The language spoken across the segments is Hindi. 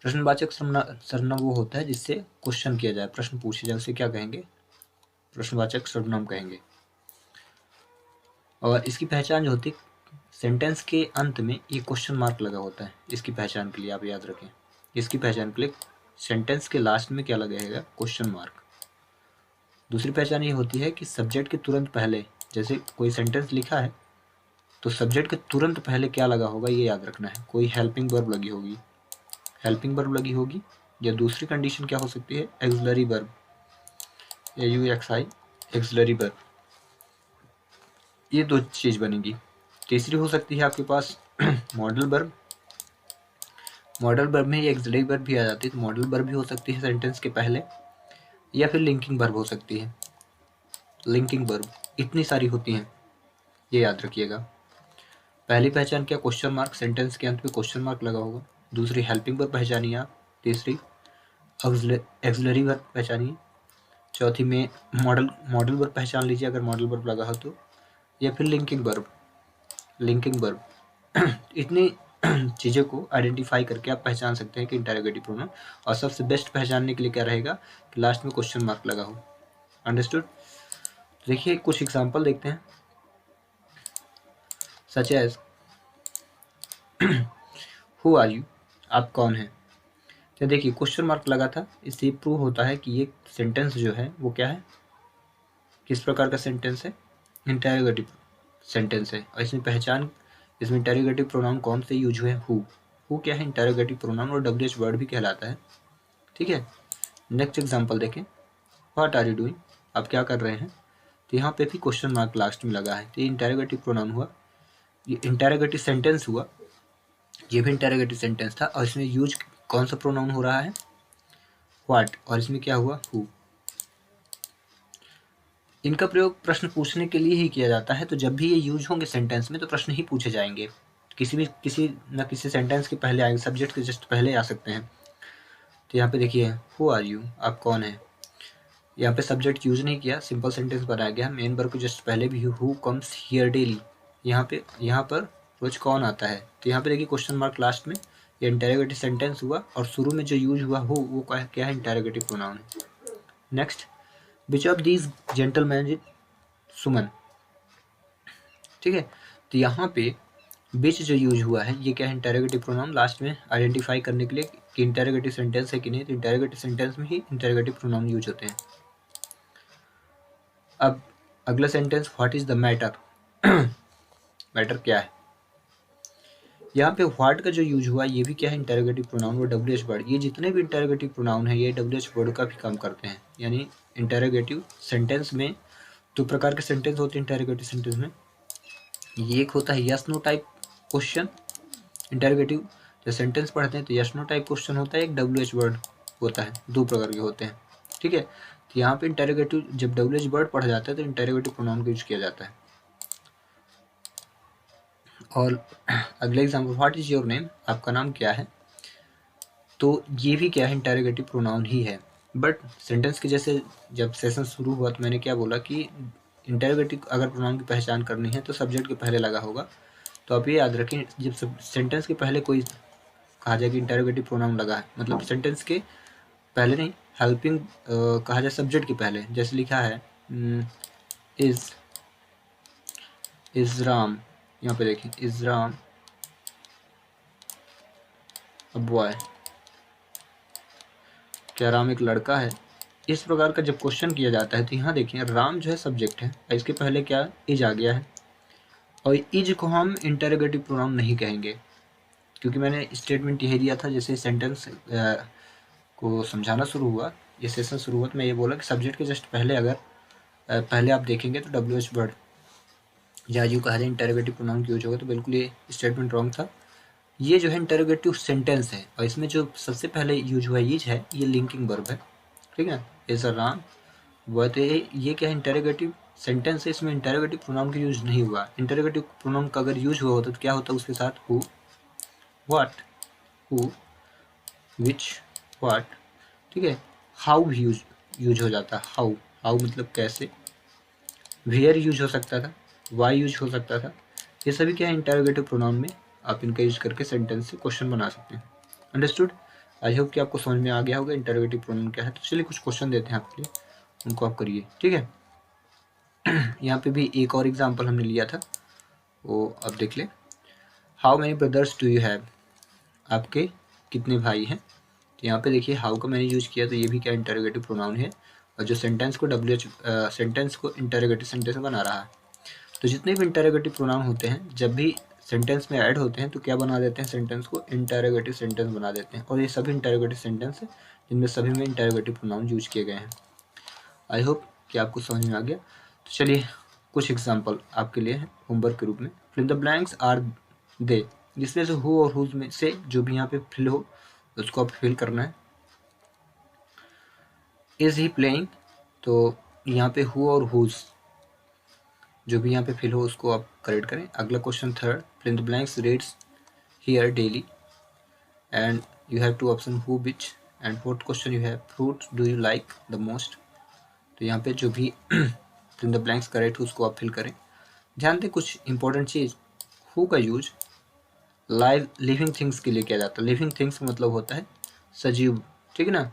प्रश्नवाचक सर्वनाम वो होता है जिससे क्वेश्चन किया जाए, प्रश्न पूछे जाए, उसे क्या कहेंगे? प्रश्नवाचक सर्वनाम कहेंगे। और इसकी पहचान जो होती है, सेंटेंस के अंत में ये क्वेश्चन मार्क लगा होता है। इसकी पहचान के लिए आप याद रखें, इसकी पहचान के लिए सेंटेंस के लास्ट में क्या लगा रहेगा? Question mark. दूसरी पहचान ये होती है कि सब्जेक्ट के तुरंत पहले, जैसे कोई सेंटेंस लिखा है तो सब्जेक्ट के तुरंत पहले क्या लगा होगा ये याद रखना है। कोई हेल्पिंग वर्ब लगी होगी, हेल्पिंग वर्ब लगी होगी, या दूसरी कंडीशन क्या हो सकती है? Axillary verb, AUXI, axillary verb, ये दो चीज बनेगी। तीसरी हो सकती है आपके पास मॉडल वर्ब। मॉडल वर्ब में एक्सिलरी वर्ब भी आ जाती है, तो मॉडल वर्ब भी हो सकती है सेंटेंस के पहले, या फिर लिंकिंग वर्ब हो सकती है, लिंकिंग वर्ब। इतनी सारी होती हैं, ये याद रखिएगा। पहली पहचान क्या? क्वेश्चन मार्क, सेंटेंस के अंत में क्वेश्चन मार्क लगा होगा। दूसरी हेल्पिंग वर्ब पहचानिए आप। तीसरी एक्सिलरी वर्ब पहचानिए। चौथी में मॉडल वर्ब पहचान लीजिए अगर मॉडल वर्ब लगा हो तो, या फिर लिंकिंग वर्ब, लिंकिंग वर्ब। इतनी चीज़ों को आइडेंटिफाई करके आप पहचान सकते हैं कि इंटरोगेटिव प्रोनाउन। और सबसे बेस्ट पहचानने के लिए क्या रहेगा कि लास्ट में क्वेश्चन मार्क लगा हो। अंडरस्टूड? देखिए कुछ एग्जांपल देखते हैं, such as who are you, आप कौन हैं। तो देखिए क्वेश्चन मार्क लगा था, इससे प्रूव होता है कि ये सेंटेंस जो है वो क्या है, किस प्रकार का सेंटेंस है? इंटरोगेटिव सेंटेंस है। और इसमें पहचान, इसमें इंटरोगेटिव प्रोनाउन कौन से यूज हुए? हु क्या है? इंटरोगेटिव प्रोनाउन, और WH वर्ड भी कहलाता है। ठीक है, नेक्स्ट एग्जांपल देखें। व्हाट आर यू डूइंग, आप क्या कर रहे हैं। तो यहाँ पे भी क्वेश्चन मार्क लास्ट में लगा है, तो ये इंटरोगेटिव प्रोनाउन हुआ, ये इंटरोगेटिव सेंटेंस हुआ, ये भी इंटरोगेटिव सेंटेंस था। और इसमें यूज कौन सा प्रोनाउन हो रहा है? व्हाट, और इसमें क्या हुआ? हु। इनका प्रयोग प्रश्न पूछने के लिए ही किया जाता है, तो जब भी ये यूज होंगे सेंटेंस में तो प्रश्न ही पूछे जाएंगे। किसी न किसी सेंटेंस के पहले आएंगे, सब्जेक्ट के जस्ट पहले आ सकते हैं। तो यहाँ पे देखिए हु आर यू, आप कौन हैं। यहाँ पे सब्जेक्ट यूज नहीं किया, सिंपल सेंटेंस बनाया गया। मेन वर्ब के जस्ट पहले भी हु कम्स हियर डेली, यहाँ पर रोज कौन आता है। तो यहाँ पे देखिए क्वेश्चन मार्क लास्ट में, ये इंटरोगेटिव सेंटेंस हुआ, और शुरू में जो यूज हुआ हु, वो क्या है? इंटरोगेटिव प्रोनाउन है। Next, which of these gentleman is Suman. ठीक है, तो यहाँ पे बीच जो यूज हुआ है ये क्या है? Interrogative pronoun. लास्ट में आइडेंटिफाई करने के लिए कि इंटरोगेटिव सेंटेंस है कि नहीं, तो इंटरोगेटिव सेंटेंस में ही इंटरोगेटिव प्रोनाउन यूज होते हैं। अब अगला sentence, what is the matter. Matter क्या है। यहाँ पे व्हाट का जो यूज हुआ ये भी क्या है? इंटरोगेटिव प्रोनाउन और WH वर्ड। ये जितने भी इंटरोगेटिव प्रोनाउन है ये WH वर्ड का भी काम करते हैं। यानी इंटरोगेटिव सेंटेंस में दो प्रकार के सेंटेंस होते हैं इंटरोगेटिव सेंटेंस में। ये एक होता है yes no type question, interrogative जब सेंटेंस पढ़ते हैं तो यस नो टाइप क्वेश्चन होता है, एक WH वर्ड होता है। दो प्रकार के होते हैं। ठीक है, तो यहाँ पे इंटरोगेटिव जब WH वर्ड पढ़ा जाता है तो इंटरोगेटिव प्रोनाउन का यूज किया जाता है। और अगले example, what is your name, आपका नाम क्या है। तो ये भी क्या है? इंटरोगेटिव प्रोनाउन ही है। बट सेंटेंस के जैसे जब सेशन शुरू हुआ तो मैंने क्या बोला कि इंटरोगेटिव अगर प्रोनाउन की पहचान करनी है तो सब्जेक्ट के पहले लगा होगा। तो आप ये याद रखें, जब सेंटेंस के पहले कोई कहा जाए कि इंटरोगेटिव प्रोनाउन लगा है, मतलब सेंटेंस के पहले नहीं, हेल्पिंग कहा जाए सब्जेक्ट के पहले। जैसे लिखा है इज राम, यहाँ पे देखिए इज राम अ बॉय, क्या राम एक लड़का है। इस प्रकार का जब क्वेश्चन किया जाता है तो यहाँ देखिए राम जो है सब्जेक्ट है, इसके पहले क्या इज आ गया है। और इज को हम इंटरोगेटिव प्रोनाउन नहीं कहेंगे, क्योंकि मैंने स्टेटमेंट यही दिया था। जैसे सेंटेंस को समझाना शुरू हुआ, ये सेशन शुरू हुआ, तो मैं ये बोला कि सब्जेक्ट के जस्ट पहले अगर पहले आप देखेंगे तो WH वर्ड या यूँ कहा जाए इंटरोगेटिव प्रोनाउन की यूज होगा, तो बिल्कुल ये स्टेटमेंट रॉन्ग था। ये जो है इंटरोगेटिव सेंटेंस है, और इसमें जो सबसे पहले यूज हुआ इज है, ये लिंकिंग वर्ब है। ठीक है, इज राम वह, तो ये क्या है? इंटरोगेटिव सेंटेंस है, इसमें इंटरोगेटिव प्रोनाउन का यूज नहीं हुआ। इंटरोगेटिव प्रोनाउन का अगर यूज हुआ होता तो क्या होता उसके साथ? Who, what, who, which, what. ठीक है, हाउ भी यूज हो जाता। हाउ, हाउ मतलब कैसे। वेयर यूज हो सकता था, वाई यूज हो सकता था। ये सभी क्या है? इंटरोगेटिव प्रोनाउन में आप इनका यूज करके सेंटेंस से क्वेश्चन बना सकते हैं। अंडरस्टूड? आई होप कि आपको समझ में आ गया होगा इंटरोगेटिव प्रोनाउन क्या है। तो चलिए कुछ क्वेश्चन देते हैं आपके लिए, उनको आप करिए, ठीक है। यहाँ पे भी एक और एग्जाम्पल हमने लिया था, वो अब देख ले। How many brothers do you have, आपके कितने भाई हैं। तो यहाँ पे देखिए हाउ का मैंने यूज किया, तो ये भी क्या इंटरोगेटिव प्रोनाउन है, और जो सेंटेंस को सेंटेंस को इंटरोगेटिव सेंटेंस बना रहा है। तो जितने भी इंटरोगेटिव प्रोनाउन होते हैं जब भी सेंटेंस में ऐड होते हैं तो क्या बना देते हैं, सेंटेंस को इंटरोगेटिव सेंटेंस बना देते हैं। और ये सभी इंटरोगेटिव सेंटेंस है जिनमें सभी में इंटरोगेटिव प्रोनाउन यूज किए गए हैं। आई होप कि आपको समझ में आ गया। तो चलिए कुछ एग्जाम्पल आपके लिए है होमवर्क के रूप में। Fill the blanks are they, जिसमें से हु और हुज में से जो भी यहाँ पे फिल हो उसको आप फिल करना है। इज ही प्लेइंग, तो यहाँ पे हु और हुज जो भी यहाँ पे फिल हो उसको आप करेक्ट करें। अगला question third, fill in the blanks reads here daily and you have two option who which and fourth question you have fruit do you like the most. तो यहाँ पे जो भी fill in the blanks correct हो उसको आप फिल करें। ध्यान दें कुछ इंपॉर्टेंट चीज़, हु का यूज लाइव लिविंग थिंग्स के लिए किया जाता है। लिविंग थिंग्स का मतलब होता है सजीव, ठीक है ना।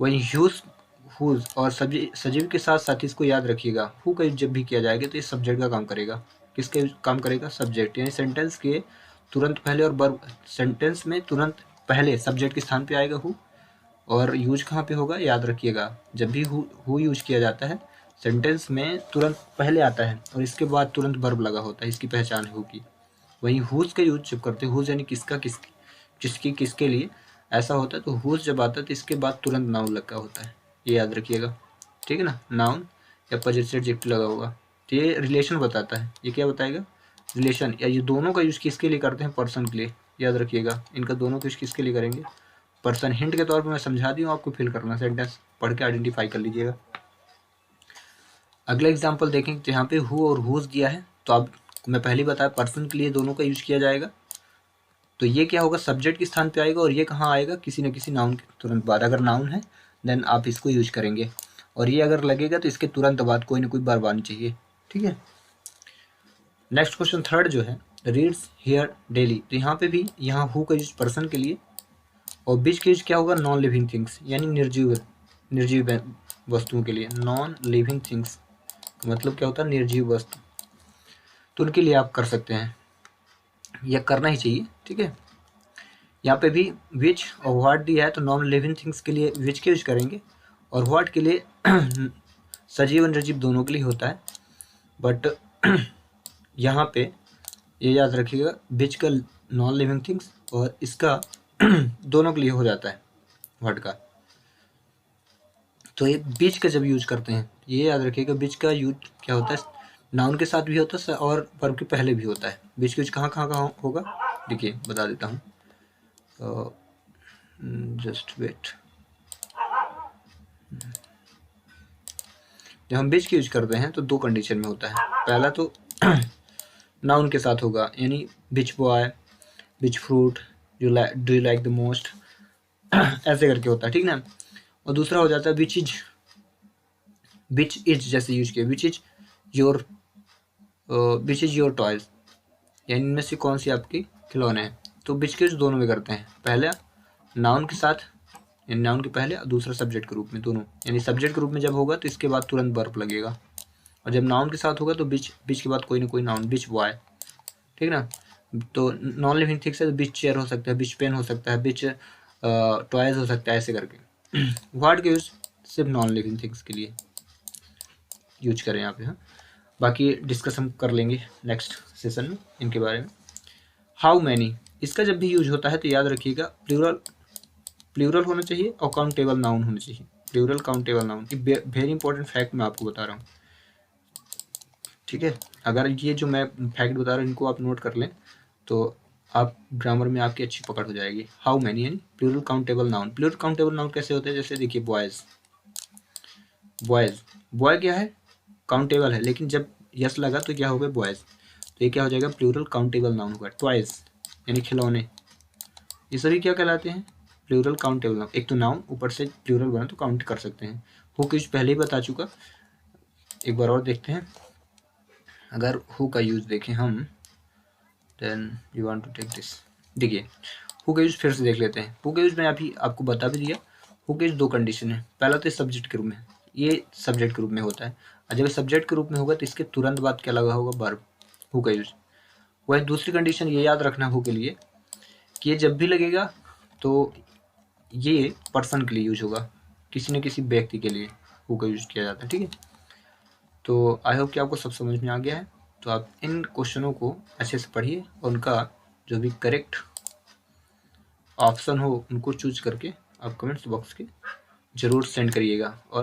वही यूज हुज और सजीव के साथ साथ इसको याद रखिएगा, हु का यूज जब भी किया जाएगा तो ये सब्जेक्ट का काम करेगा। किसके काम करेगा, सब्जेक्ट, यानी सेंटेंस के तुरंत पहले और वर्ब, सेंटेंस में तुरंत पहले सब्जेक्ट के स्थान पे आएगा हु, और यूज कहाँ पे होगा याद रखिएगा, जब भी हु यूज किया जाता है सेंटेंस में तुरंत पहले आता है और इसके बाद तुरंत वर्ब लगा होता है, इसकी पहचान है हु की। वहीं हुज का यूज जब करते हैं, हुज यानी किसका, किसकी किसके लिए ऐसा होता है, तो हुज जब आता है तो इसके बाद तुरंत नाउन लगा होता है, ये याद रखिएगा, ठीक है ना। नाउन या पजेसिव एडजेक्टिव लगा होगा, तो ये रिलेशन बताता है। ये क्या बताएगा, रिलेशन। या ये दोनों का यूज किसके लिए करते हैं, पर्सन के लिए, याद रखिएगा। इनका दोनों का यूज किसके लिए करेंगे, पर्सन। हिंट के तौर पर मैं समझा दी हूँ, आपको फिल करना, सेंटेंस पढ़ के आइडेंटिफाई कर लीजिएगा। अगला एग्जाम्पल देखें, जहाँ पे हु और हुज दिया है, तो अब मैं पहले ही बताया पर्सन के लिए दोनों का यूज किया जाएगा। तो ये क्या होगा, सब्जेक्ट के स्थान पे आएगा, और ये कहाँ आएगा, किसी न किसी नाउन के तुरंत बाद। अगर नाउन है देन आप इसको यूज करेंगे, और ये अगर लगेगा तो इसके तुरंत बाद कोई ना कोई वर्ब आनी चाहिए, ठीक है। नेक्स्ट क्वेश्चन थर्ड जो है, रीड्स हियर डेली, तो यहाँ पे भी यहाँ हु का यूज पर्सन के लिए, और बीच का यूज क्या होगा, नॉन लिविंग थिंग्स, यानी निर्जीव वस्तुओं के लिए। नॉन लिविंग थिंग्स का मतलब क्या होता है, निर्जीव वस्तु, तो उनके लिए आप कर सकते हैं, यह करना ही चाहिए, ठीक है। यहाँ पे भी विच और व्हाट दिया है, तो नॉन लिविंग थिंग्स के लिए विच के यूज करेंगे, और व्हाट के लिए सजीव निर्जीव दोनों के लिए होता है। बट यहाँ पे ये याद रखिएगा, विच का नॉन लिविंग थिंग्स और इसका दोनों के लिए हो जाता है व्हाट का। तो ये बीच का जब यूज करते हैं, ये याद रखिएगा, बीच का यूज क्या होता है, नाउन के साथ भी होता है और वर्ब के पहले भी होता है। बीच का यूज कहाँ कहाँ होगा, देखिए बता देता हूँ, जस्ट वेट। जब हम बीच का यूज करते हैं तो दो कंडीशन में होता है। पहला तो नाउन के साथ होगा, यानी which boy, which fruit, do you like the most, ऐसे करके होता है, ठीक ना। और दूसरा हो जाता है विच इज जैसे यूज किया, विच इज योर टॉयज, यानी इनमें से कौन सी आपकी खिलौने हैं। तो विच के यूज दोनों में करते हैं, पहला नाउन के साथ, यानी नाउन के पहले, और दूसरा सब्जेक्ट के रूप में, दोनों। यानी सब्जेक्ट के रूप में जब होगा तो इसके बाद तुरंत वर्ब लगेगा, और जब नाउन के साथ होगा तो बीच के बाद कोई ना कोई नाउन, बिच बॉय, ठीक ना। तो नॉन लिविंग थिंग्स है तो बिच चेयर हो सकता है, बिच पेन हो सकता है, बिच टॉयज हो सकता है, ऐसे करके। वर्ड के यूज सिर्फ नॉन लिविंग थिंग्स के लिए यूज करें यहाँ पे, हाँ। बाकी डिस्कस हम कर लेंगे नेक्स्ट सेशन में इनके बारे में। हाउ मैनी, इसका जब भी यूज होता है तो याद रखिएगा प्लूरल होना चाहिए और काउंटेबल नाउन होना चाहिए। Plural countable noun, very important fact मैं आपको बता रहा हूँ, ठीक है। अगर ये जो मैं फैक्ट बता रहा हूँ इनको आप नोट कर लें तो आप ग्रामर में आपकी अच्छी पकड़ हो जाएगी। हाउ मैनी यानी plural countable noun. Plural countable noun कैसे होते हैं, जैसे देखिए बॉयज़, बॉय क्या है, काउंटेबल है, लेकिन जब यस लगा तो क्या हो गया, बॉयज़, तो ये क्या हो जाएगा, प्लूरल काउंटेबल नाउन होगा। टॉयज़ यानी खिलौने, ये सभी क्या कहलाते हैं, प्लूरल काउंटेबल नाउन। एक तो नाउन ऊपर से प्लूरल बना तो काउंट कर सकते हैं। हु कुछ पहले ही बता चुका, एक बार और देखते हैं। अगर हु का यूज देखें हम, then you want to take this, देखिए हु का यूज फिर से देख लेते हैं। हु का यूज मैं अभी आपको बता भी दिया। हु के यूज दो कंडीशन है। पहला तो सब्जेक्ट के रूप में, ये सब्जेक्ट के रूप में होता है, और जब सब्जेक्ट के रूप में होगा तो इसके तुरंत बाद क्या लगा होगा, वर्ब, हु का यूज। वही दूसरी कंडीशन ये याद रखना हु के लिए कि ये जब भी लगेगा तो ये पर्सन के लिए यूज होगा, किसी न किसी व्यक्ति के लिए हु का यूज किया जाता है। ठीक है, तो आई होप कि आपको सब समझ में आ गया है। तो आप इन क्वेश्चनों को अच्छे से पढ़िए और उनका जो भी करेक्ट ऑप्शन हो उनको चूज करके आप कमेंट्स बॉक्स के जरूर सेंड करिएगा। और